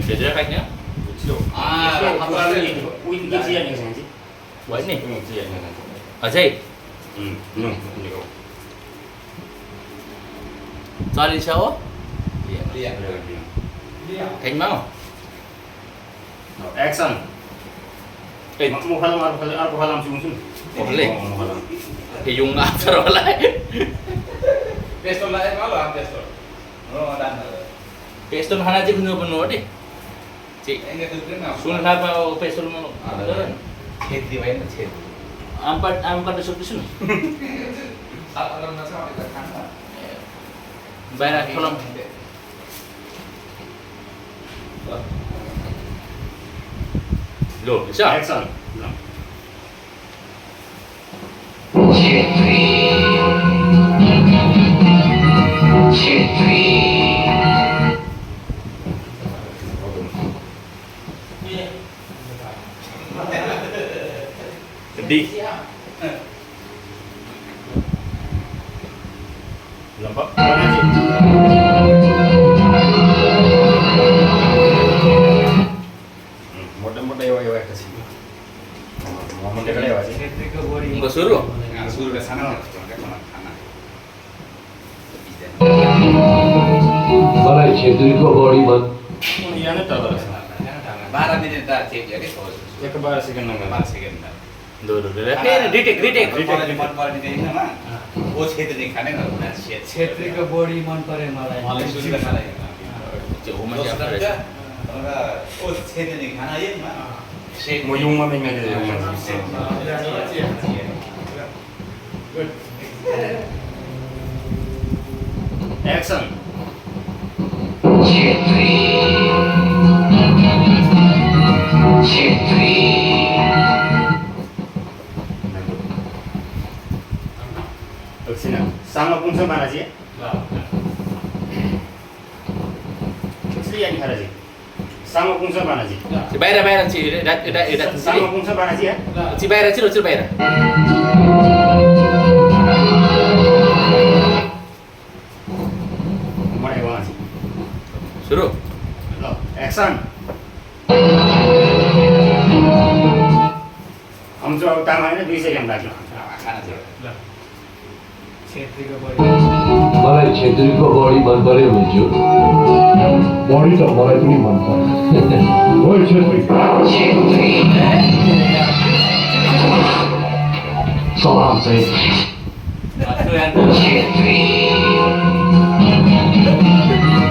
Để cho khách nhé. Aku lagi win gajian yang sengaja. Buat ni. Gajian yang sengaja. Asyik. Belum. Ini kau. Soal insya Allah. Lihat. Cánh mau. Action. Mau halam sungsun. Boleh. Mau halam. Yung after all lại. Pistol lain malu pistol. Oh, dan. Pistol hana je penuh deh. Cik. Ini tu kenal. Sun apa pistol mau? Chetri wain chetri. Ampat besok di sini. Saat orang nasa kita kan. Bayar kolom. Loh, bisa? Action. Sedih. Lampak. Mana sih? Mudah-mudah ya kasih. Mau mendekat lewat sih. Enggak suruh. Suruh ke sana, ke sana. मलाई छेत्रीको बढीमा Iya nih tahu. Barat ini dah cek jadi sos. Ya kebar sih kan nggak. Barat second dah. Duh. Didik. Barat ini mana? Oh chetri खाने ना chetri. छेत्रीको बढी मन परे मलाई Malai sudah ke sana ya. Jauh Terus macam kerja, apa? oh chetri खाना ये mana? Mau yung mami nggak ada yung Action. Sini. Sama pungsa mana sih? Sini yang mana sih? Sama pungsa mana sih? Si bayar si dah Sama pungsa mana sih ya? Si bayar si bayar. Mana yang mana sih? Suruh. Action. हम जो तामा है ना 2 second लाग्यो खाना थियो. छेत्रीको बढी मलाई छेत्रीको बढी मन पर्यो हुन्थ्यो बढी त मलाई पनि मन पर्यो ओइ छेत्री सलाम चाहिँ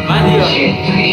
Mandi yo.